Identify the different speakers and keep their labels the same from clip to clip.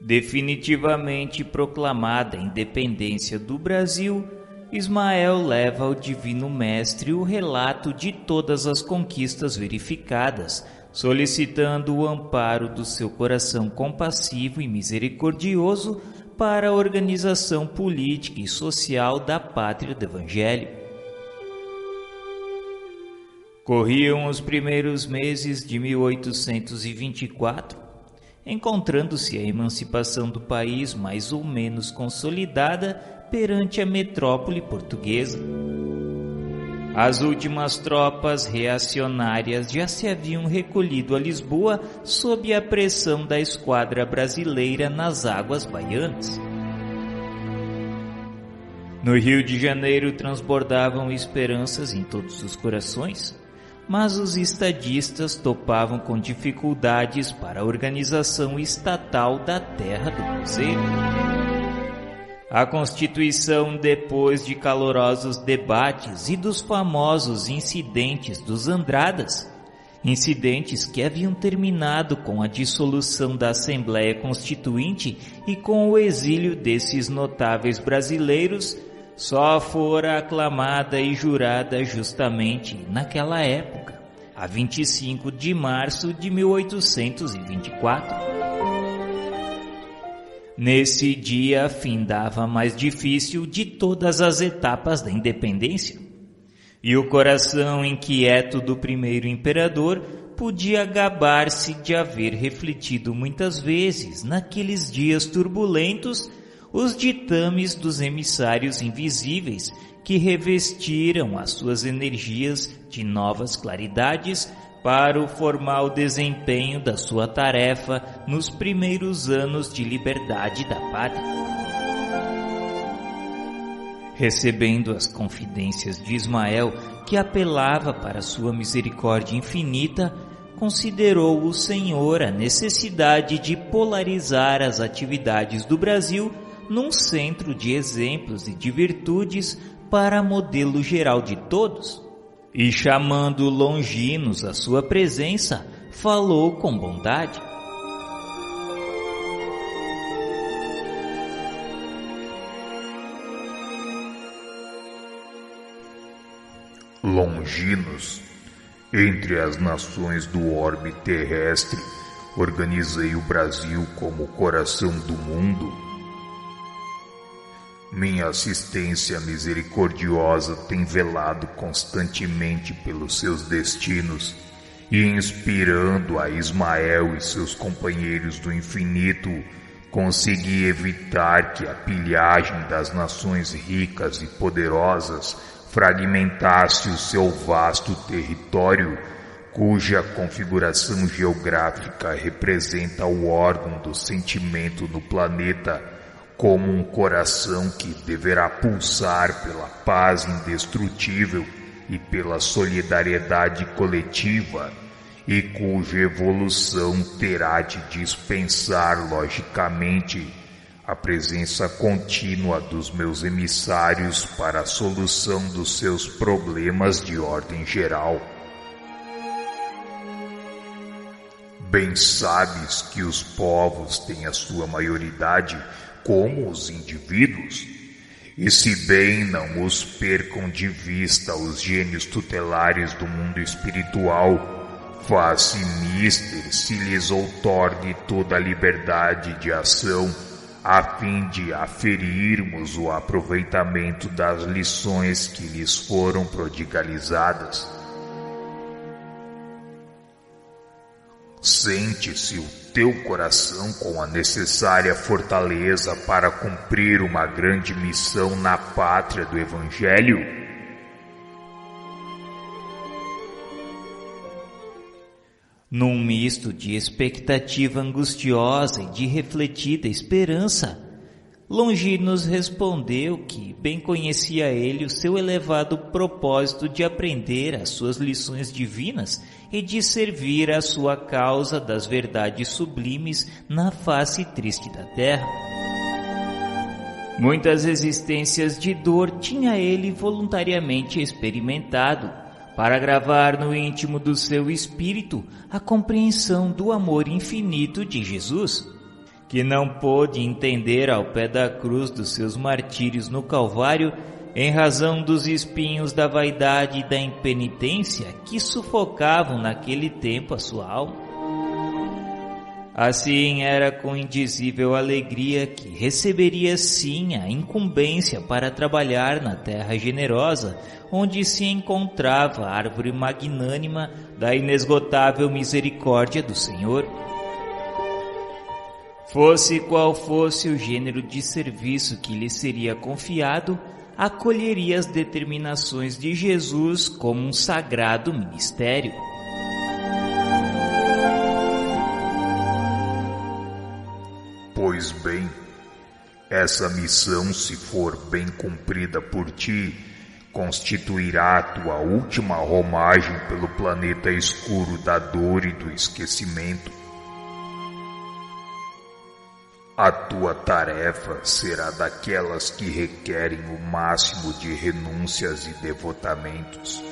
Speaker 1: Definitivamente proclamada a independência do Brasil, Ismael leva ao Divino Mestre o relato de todas as conquistas verificadas, solicitando o amparo do seu coração compassivo e misericordioso para a organização política e social da pátria do Evangelho. Corriam os primeiros meses de 1824, encontrando-se a emancipação do país mais ou menos consolidada perante a metrópole portuguesa. As últimas tropas reacionárias já se haviam recolhido a Lisboa sob a pressão da esquadra brasileira nas águas baianas. No Rio de Janeiro transbordavam esperanças em todos os corações, mas os estadistas topavam com dificuldades para a organização estatal da terra do Cruzeiro. A Constituição, depois de calorosos debates e dos famosos incidentes dos Andradas, incidentes que haviam terminado com a dissolução da Assembleia Constituinte e com o exílio desses notáveis brasileiros, só fora aclamada e jurada justamente naquela época, a 25 de março de 1824. Nesse dia findava a mais difícil de todas as etapas da independência, e o coração inquieto do primeiro imperador podia gabar-se de haver refletido muitas vezes, naqueles dias turbulentos, os ditames dos emissários invisíveis que revestiram as suas energias de novas claridades para o formal desempenho da sua tarefa nos primeiros anos de liberdade da pátria. Recebendo as confidências de Ismael, que apelava para sua misericórdia infinita, considerou o Senhor a necessidade de polarizar as atividades do Brasil num centro de exemplos e de virtudes para modelo geral de todos, e chamando Longinos à sua presença, falou com bondade.
Speaker 2: Longinos, entre as nações do orbe terrestre, organizei o Brasil como o coração do mundo. Minha assistência misericordiosa tem velado constantemente pelos seus destinos e, inspirando a Ismael e seus companheiros do infinito, consegui evitar que a pilhagem das nações ricas e poderosas fragmentasse o seu vasto território, cuja configuração geográfica representa o órgão do sentimento no planeta, como um coração que deverá pulsar pela paz indestrutível e pela solidariedade coletiva, e cuja evolução terá de dispensar logicamente a presença contínua dos meus emissários para a solução dos seus problemas de ordem geral. Bem sabes que os povos têm a sua maioridade como os indivíduos, e se bem não os percam de vista os gênios tutelares do mundo espiritual, faz-se mister se lhes outorgue toda a liberdade de ação, a fim de aferirmos o aproveitamento das lições que lhes foram prodigalizadas. Sente-se o teu coração com a necessária fortaleza para cumprir uma grande missão na pátria do Evangelho?
Speaker 1: Num misto de expectativa angustiosa e de refletida esperança, Longinos respondeu que bem conhecia ele o seu elevado propósito de aprender as suas lições divinas e de servir a sua causa das verdades sublimes na face triste da terra. Muitas existências de dor tinha ele voluntariamente experimentado, para gravar no íntimo do seu espírito a compreensão do amor infinito de Jesus, que não pôde entender ao pé da cruz dos seus martírios no Calvário, em razão dos espinhos da vaidade e da impenitência que sufocavam naquele tempo a sua alma. Assim era com indizível alegria que receberia sim a incumbência para trabalhar na terra generosa, onde se encontrava a árvore magnânima da inesgotável misericórdia do Senhor. Fosse qual fosse o gênero de serviço que lhe seria confiado, acolheria as determinações de Jesus como um sagrado ministério.
Speaker 2: Pois bem, essa missão, se for bem cumprida por ti, constituirá a tua última romagem pelo planeta escuro da dor e do esquecimento. A tua tarefa será daquelas que requerem o máximo de renúncias e devotamentos.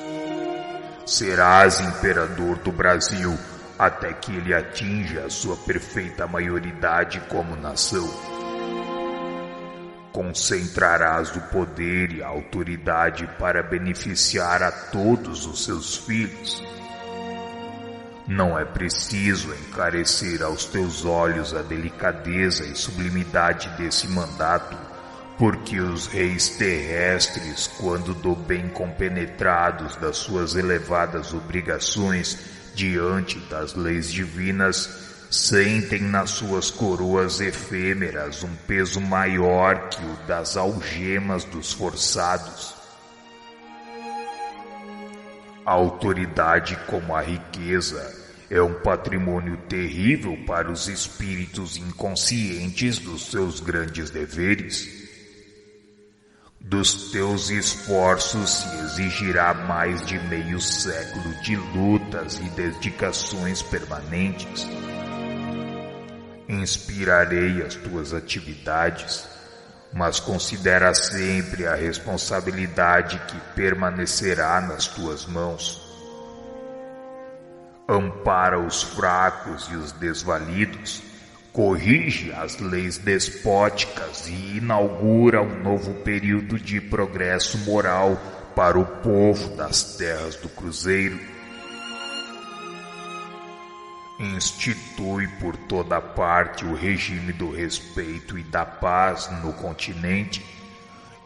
Speaker 2: Serás imperador do Brasil até que ele atinja a sua perfeita maioridade como nação. Concentrarás o poder e a autoridade para beneficiar a todos os seus filhos. Não é preciso encarecer aos teus olhos a delicadeza e sublimidade desse mandato, porque os reis terrestres, quando do bem compenetrados das suas elevadas obrigações diante das leis divinas, sentem nas suas coroas efêmeras um peso maior que o das algemas dos forçados. A autoridade, como a riqueza, é um patrimônio terrível para os espíritos inconscientes dos seus grandes deveres. Dos teus esforços se exigirá mais de meio século de lutas e dedicações permanentes. Inspirarei as tuas atividades, mas considera sempre a responsabilidade que permanecerá nas tuas mãos. Ampara os fracos e os desvalidos, corrige as leis despóticas e inaugura um novo período de progresso moral para o povo das terras do Cruzeiro. Institui por toda parte o regime do respeito e da paz no continente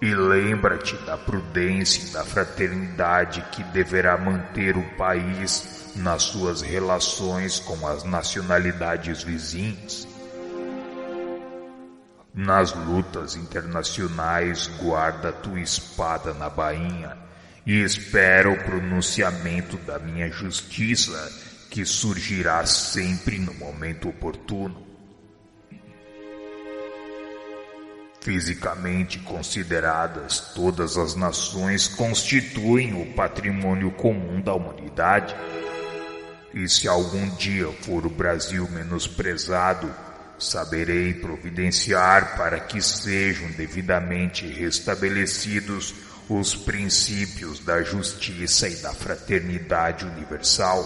Speaker 2: e lembra-te da prudência e da fraternidade que deverá manter o país nas suas relações com as nacionalidades vizinhas. Nas lutas internacionais, guarda tua espada na bainha e espera o pronunciamento da minha justiça, que surgirá sempre no momento oportuno. Fisicamente consideradas, todas as nações constituem o patrimônio comum da humanidade. E se algum dia for o Brasil menosprezado, saberei providenciar para que sejam devidamente restabelecidos os princípios da justiça e da fraternidade universal.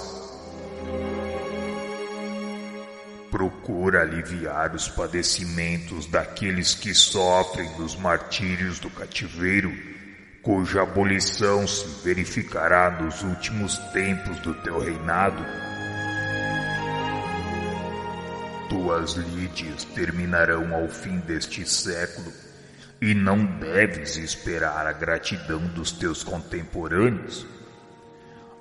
Speaker 2: Procura aliviar os padecimentos daqueles que sofrem dos martírios do cativeiro, cuja abolição se verificará nos últimos tempos do teu reinado. Tuas lides terminarão ao fim deste século, e não deves esperar a gratidão dos teus contemporâneos.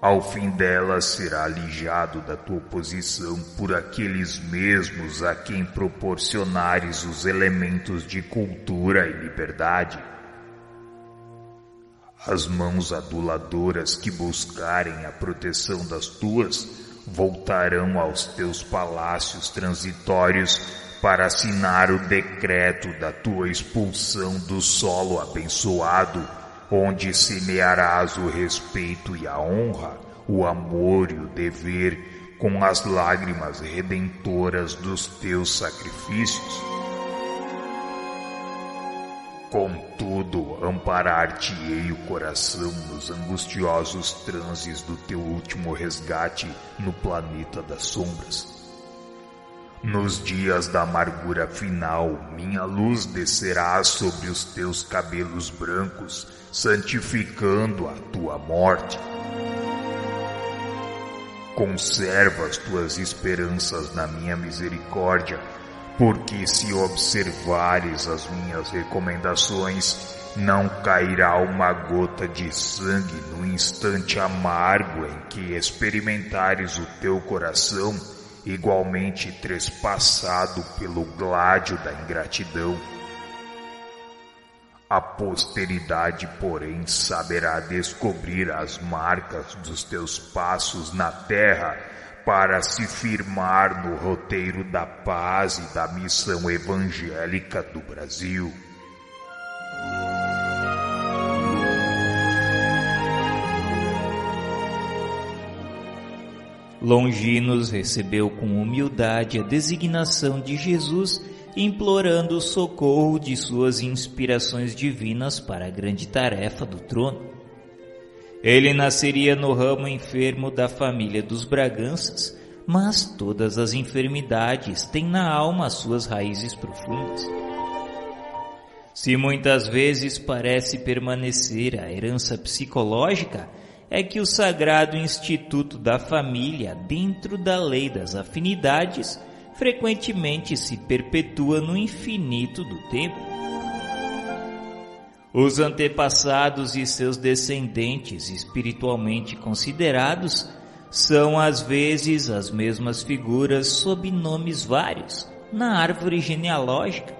Speaker 2: Ao fim delas será alijado da tua posição por aqueles mesmos a quem proporcionares os elementos de cultura e liberdade. As mãos aduladoras que buscarem a proteção das tuas voltarão aos teus palácios transitórios para assinar o decreto da tua expulsão do solo abençoado, onde semearás o respeito e a honra, o amor e o dever com as lágrimas redentoras dos teus sacrifícios. Contudo, amparar-te-ei o coração nos angustiosos transes do teu último resgate no planeta das sombras. Nos dias da amargura final, minha luz descerá sobre os teus cabelos brancos, santificando a tua morte. Conserva as tuas esperanças na minha misericórdia, porque se observares as minhas recomendações, não cairá uma gota de sangue no instante amargo em que experimentares o teu coração igualmente trespassado pelo gládio da ingratidão. A posteridade, porém, saberá descobrir as marcas dos teus passos na terra para se firmar no roteiro da paz e da missão evangélica do Brasil.
Speaker 1: Longinos recebeu com humildade a designação de Jesus, implorando o socorro de suas inspirações divinas para a grande tarefa do trono. Ele nasceria no ramo enfermo da família dos Braganças, mas todas as enfermidades têm na alma as suas raízes profundas. Se muitas vezes parece permanecer a herança psicológica, é que o sagrado instituto da família, dentro da lei das afinidades, frequentemente se perpetua no infinito do tempo. Os antepassados e seus descendentes, espiritualmente considerados, são às vezes as mesmas figuras sob nomes vários na árvore genealógica,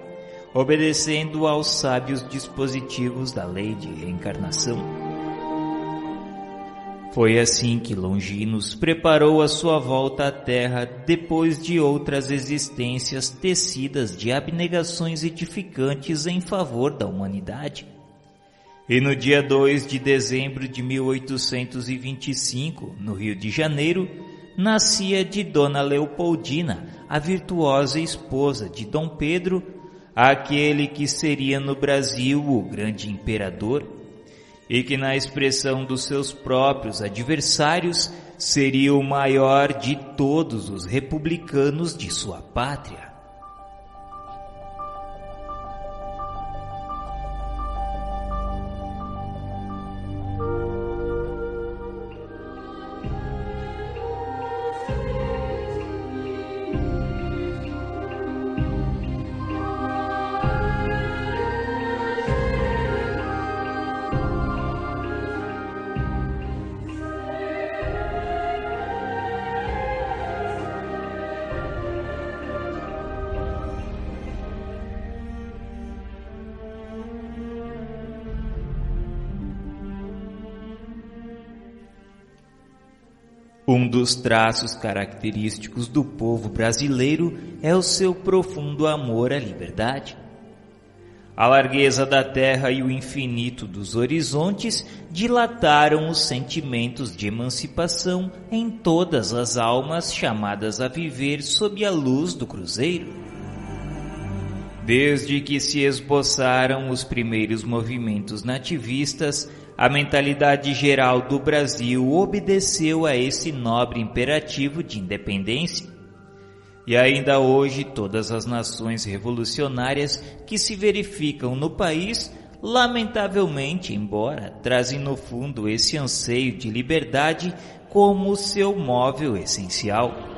Speaker 1: obedecendo aos sábios dispositivos da lei de reencarnação. Foi assim que Longinos preparou a sua volta à Terra depois de outras existências tecidas de abnegações edificantes em favor da humanidade. E no dia 2 de dezembro de 1825, no Rio de Janeiro, nascia de Dona Leopoldina, a virtuosa esposa de Dom Pedro, aquele que seria no Brasil o grande imperador, e que na expressão dos seus próprios adversários seria o maior de todos os republicanos de sua pátria. Um dos traços característicos do povo brasileiro é o seu profundo amor à liberdade. A largueza da terra e o infinito dos horizontes dilataram os sentimentos de emancipação em todas as almas chamadas a viver sob a luz do cruzeiro. Desde que se esboçaram os primeiros movimentos nativistas, a mentalidade geral do Brasil obedeceu a esse nobre imperativo de independência. E ainda hoje todas as nações revolucionárias que se verificam no país, lamentavelmente, embora trazem no fundo esse anseio de liberdade como seu móvel essencial.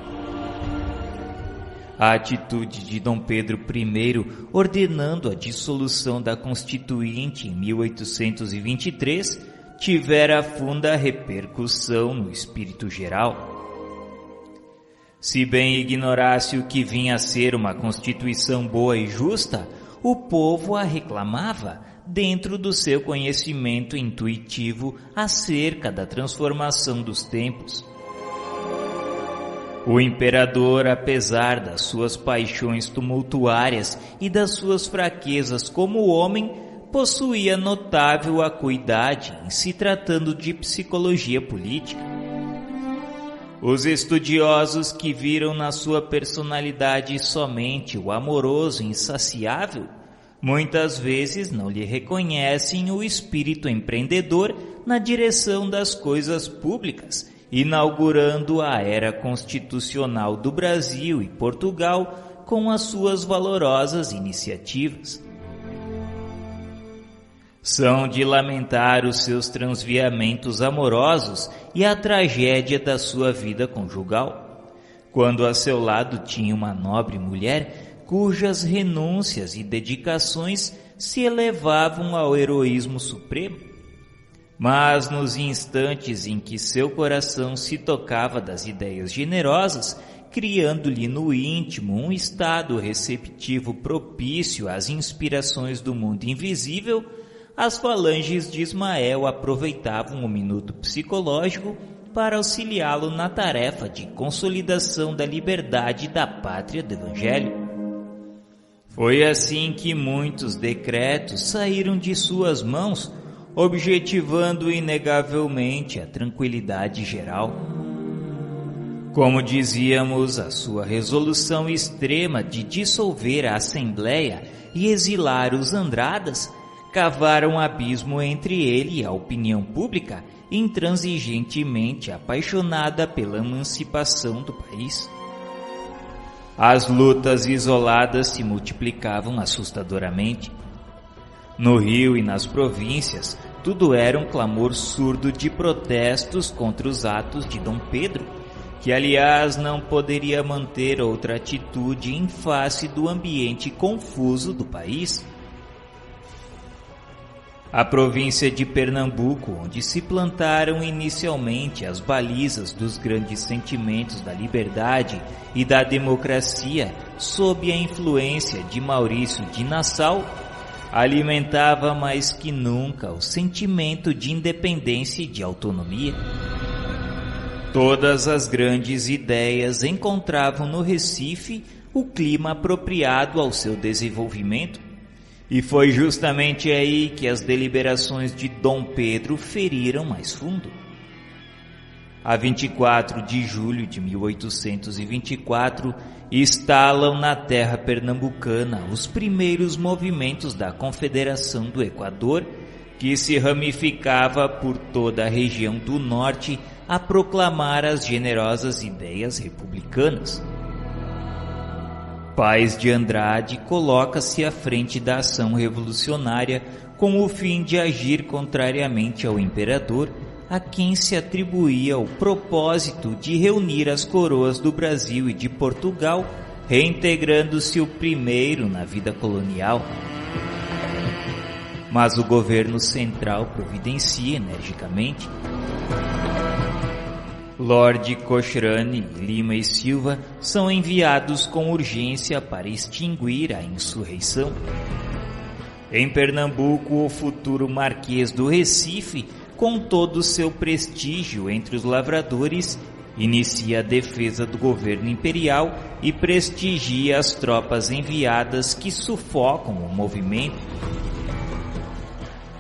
Speaker 1: A atitude de Dom Pedro I, ordenando a dissolução da Constituinte em 1823, tivera funda repercussão no espírito geral. Se bem ignorasse o que vinha a ser uma Constituição boa e justa, o povo a reclamava dentro do seu conhecimento intuitivo acerca da transformação dos tempos. O imperador, apesar das suas paixões tumultuárias e das suas fraquezas como homem, possuía notável acuidade em se tratando de psicologia política. Os estudiosos que viram na sua personalidade somente o amoroso insaciável, muitas vezes não lhe reconhecem o espírito empreendedor na direção das coisas públicas inaugurando a era constitucional do Brasil e Portugal com as suas valorosas iniciativas. São de lamentar os seus transviamentos amorosos e a tragédia da sua vida conjugal, quando a seu lado tinha uma nobre mulher cujas renúncias e dedicações se elevavam ao heroísmo supremo. Mas nos instantes em que seu coração se tocava das ideias generosas, criando-lhe no íntimo um estado receptivo propício às inspirações do mundo invisível, as falanges de Ismael aproveitavam o minuto psicológico para auxiliá-lo na tarefa de consolidação da liberdade da pátria do Evangelho. Foi assim que muitos decretos saíram de suas mãos, objetivando inegavelmente a tranquilidade geral. Como dizíamos, a sua resolução extrema de dissolver a Assembleia e exilar os Andradas cavaram um abismo entre ele e a opinião pública, intransigentemente apaixonada pela emancipação do país. As lutas isoladas se multiplicavam assustadoramente. No Rio e nas províncias, tudo era um clamor surdo de protestos contra os atos de Dom Pedro, que aliás não poderia manter outra atitude em face do ambiente confuso do país. A província de Pernambuco, onde se plantaram inicialmente as balizas dos grandes sentimentos da liberdade e da democracia sob a influência de Maurício de Nassau, alimentava mais que nunca o sentimento de independência e de autonomia. Todas as grandes ideias encontravam no Recife o clima apropriado ao seu desenvolvimento, e foi justamente aí que as deliberações de Dom Pedro feriram mais fundo. A 24 de julho de 1824, instalam na terra pernambucana os primeiros movimentos da Confederação do Equador, que se ramificava por toda a região do norte a proclamar as generosas ideias republicanas. Paz de Andrade coloca-se à frente da ação revolucionária com o fim de agir contrariamente ao imperador, a quem se atribuía o propósito de reunir as coroas do Brasil e de Portugal, reintegrando-se o primeiro na vida colonial. Mas o governo central providencia energicamente. Lord Cochrane, Lima e Silva são enviados com urgência para extinguir a insurreição. Em Pernambuco, o futuro Marquês do Recife, com todo o seu prestígio entre os lavradores, inicia a defesa do governo imperial e prestigia as tropas enviadas que sufocam o movimento.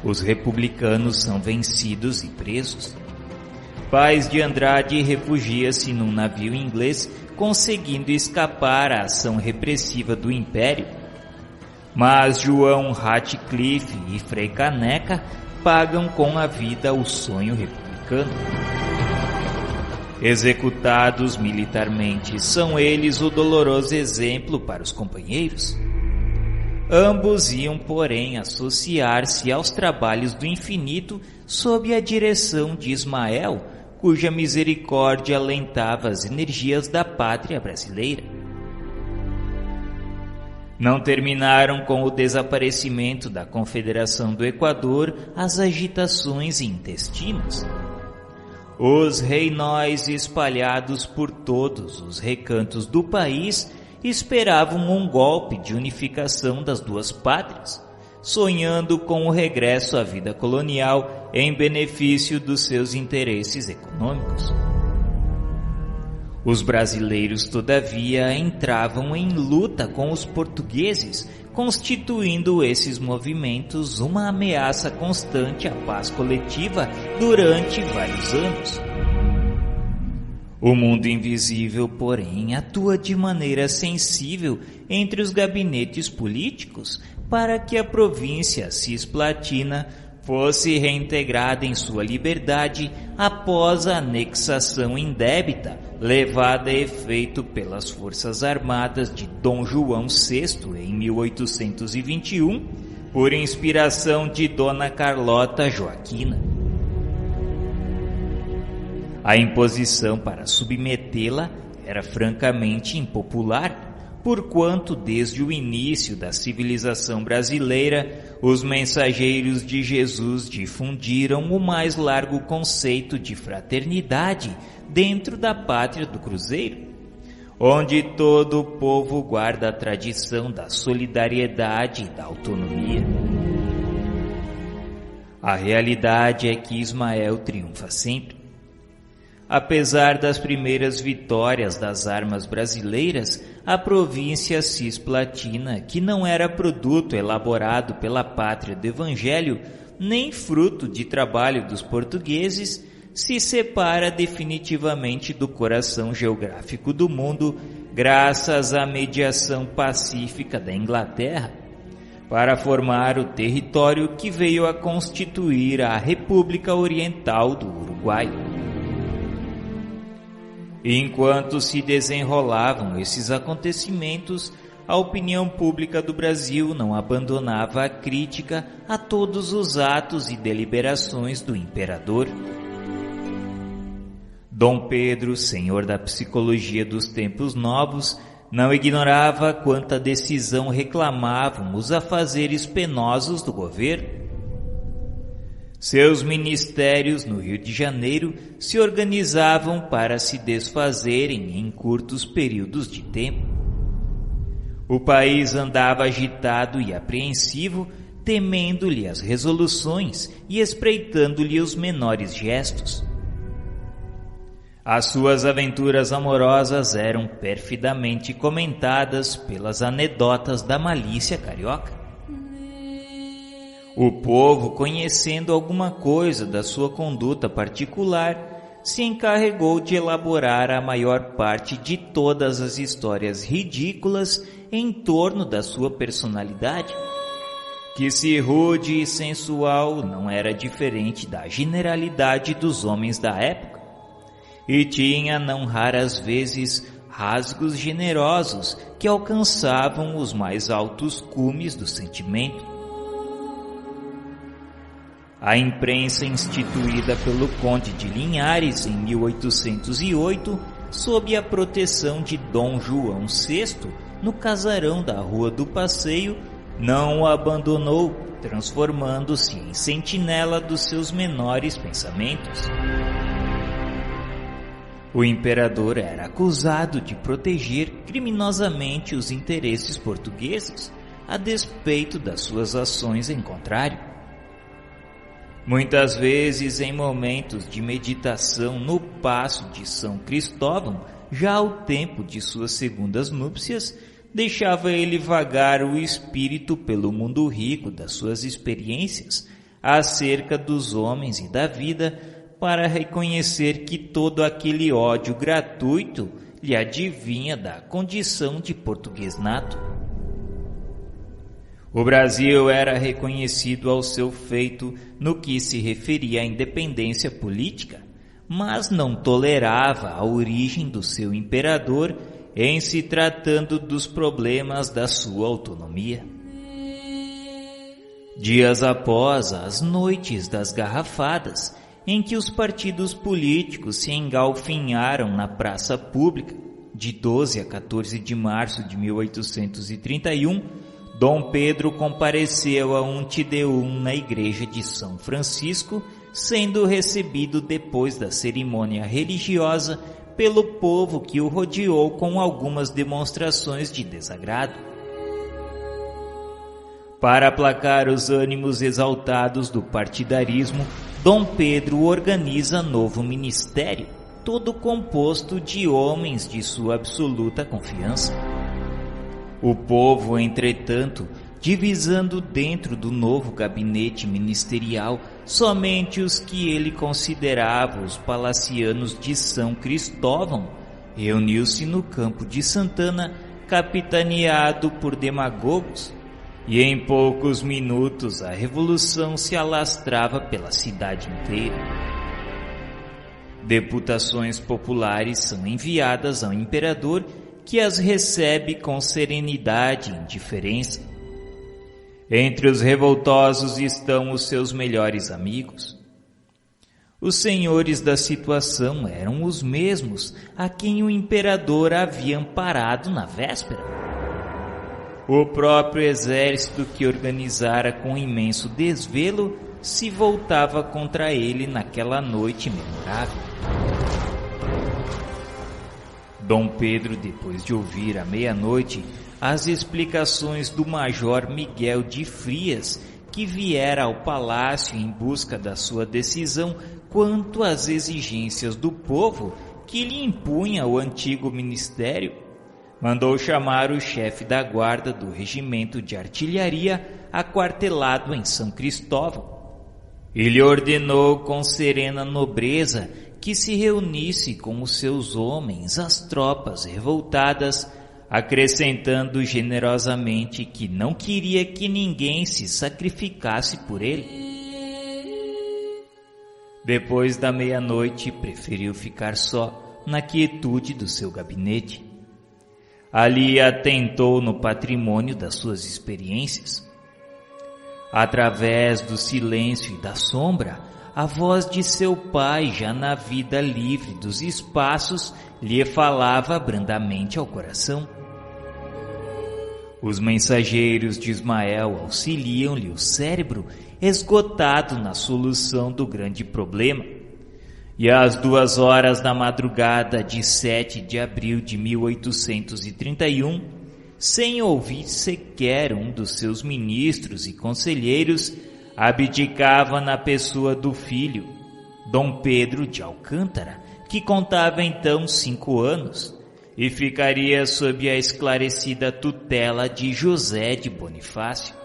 Speaker 1: Os republicanos são vencidos e presos. Paz de Andrade refugia-se num navio inglês, conseguindo escapar à ação repressiva do Império. Mas João Ratcliffe e Frei Caneca pagam com a vida o sonho republicano. Executados militarmente, são eles o doloroso exemplo para os companheiros. Ambos iam, porém, associar-se aos trabalhos do infinito sob a direção de Ismael, cuja misericórdia alentava as energias da pátria brasileira. Não terminaram com o desaparecimento da Confederação do Equador as agitações intestinas. Os reinóis espalhados por todos os recantos do país esperavam um golpe de unificação das duas pátrias, sonhando com o regresso à vida colonial em benefício dos seus interesses econômicos. Os brasileiros, todavia, entravam em luta com os portugueses, constituindo esses movimentos uma ameaça constante à paz coletiva durante vários anos. O mundo invisível, porém, atua de maneira sensível entre os gabinetes políticos para que a província cisplatina fosse reintegrada em sua liberdade após a anexação indébita levada a efeito pelas Forças Armadas de Dom João VI em 1821, por inspiração de Dona Carlota Joaquina. A imposição para submetê-la era francamente impopular, porquanto desde o início da civilização brasileira, os mensageiros de Jesus difundiram o mais largo conceito de fraternidade dentro da pátria do Cruzeiro, onde todo o povo guarda a tradição da solidariedade e da autonomia. A realidade é que Ismael triunfa sempre. Apesar das primeiras vitórias das armas brasileiras, a província cisplatina, que não era produto elaborado pela pátria do Evangelho, nem fruto de trabalho dos portugueses, se separa definitivamente do coração geográfico do mundo graças à mediação pacífica da Inglaterra, para formar o território que veio a constituir a República Oriental do Uruguai. Enquanto se desenrolavam esses acontecimentos, a opinião pública do Brasil não abandonava a crítica a todos os atos e deliberações do imperador. Dom Pedro, senhor da psicologia dos tempos novos, não ignorava quanta decisão reclamavam os afazeres penosos do governo. Seus ministérios no Rio de Janeiro se organizavam para se desfazerem em curtos períodos de tempo. O país andava agitado e apreensivo, temendo-lhe as resoluções e espreitando-lhe os menores gestos. As suas aventuras amorosas eram perfidamente comentadas pelas anedotas da malícia carioca. O povo, conhecendo alguma coisa da sua conduta particular, se encarregou de elaborar a maior parte de todas as histórias ridículas em torno da sua personalidade, que, se rude e sensual, não era diferente da generalidade dos homens da época, e tinha não raras vezes rasgos generosos que alcançavam os mais altos cumes do sentimento. A imprensa instituída pelo Conde de Linhares em 1808, sob a proteção de Dom João VI, no casarão da Rua do Passeio, não o abandonou, transformando-se em sentinela dos seus menores pensamentos. O imperador era acusado de proteger criminosamente os interesses portugueses, a despeito das suas ações em contrário. Muitas vezes, em momentos de meditação no Paço de São Cristóvão, já ao tempo de suas segundas núpcias, deixava ele vagar o espírito pelo mundo rico das suas experiências acerca dos homens e da vida, para reconhecer que todo aquele ódio gratuito lhe advinha da condição de português nato. O Brasil era reconhecido ao seu feito no que se referia à independência política, mas não tolerava a origem do seu imperador em se tratando dos problemas da sua autonomia. Dias após as noites das garrafadas, em que os partidos políticos se engalfinharam na praça pública, de 12 a 14 de março de 1831, Dom Pedro compareceu a um Te Deum na igreja de São Francisco, sendo recebido depois da cerimônia religiosa pelo povo que o rodeou com algumas demonstrações de desagrado. Para aplacar os ânimos exaltados do partidarismo, Dom Pedro organiza novo ministério, todo composto de homens de sua absoluta confiança. O povo, entretanto, divisando dentro do novo gabinete ministerial somente os que ele considerava os palacianos de São Cristóvão, reuniu-se no campo de Santana, capitaneado por demagogos, e em poucos minutos a revolução se alastrava pela cidade inteira. Deputações populares são enviadas ao imperador, que as recebe com serenidade e indiferença. Entre os revoltosos estão os seus melhores amigos. Os senhores da situação eram os mesmos a quem o imperador havia amparado na véspera. O próprio exército que organizara com imenso desvelo se voltava contra ele naquela noite memorável. Dom Pedro, depois de ouvir à meia-noite as explicações do major Miguel de Frias, que viera ao palácio em busca da sua decisão quanto às exigências do povo que lhe impunha o antigo ministério, mandou chamar o chefe da guarda do regimento de artilharia aquartelado em São Cristóvão. E lhe ordenou com serena nobreza que se reunisse com os seus homens as tropas revoltadas, acrescentando generosamente que não queria que ninguém se sacrificasse por ele. Depois da meia-noite, preferiu ficar só, na quietude do seu gabinete. Ali atentou no patrimônio das suas experiências. Através do silêncio e da sombra, a voz de seu pai, já na vida livre dos espaços, lhe falava brandamente ao coração. Os mensageiros de Ismael auxiliam-lhe o cérebro, esgotado na solução do grande problema. E às 2h da madrugada de 7 de abril de 1831, sem ouvir sequer um dos seus ministros e conselheiros, abdicava na pessoa do filho, Dom Pedro de Alcântara, que contava então 5 anos, e ficaria sob a esclarecida tutela de José de Bonifácio.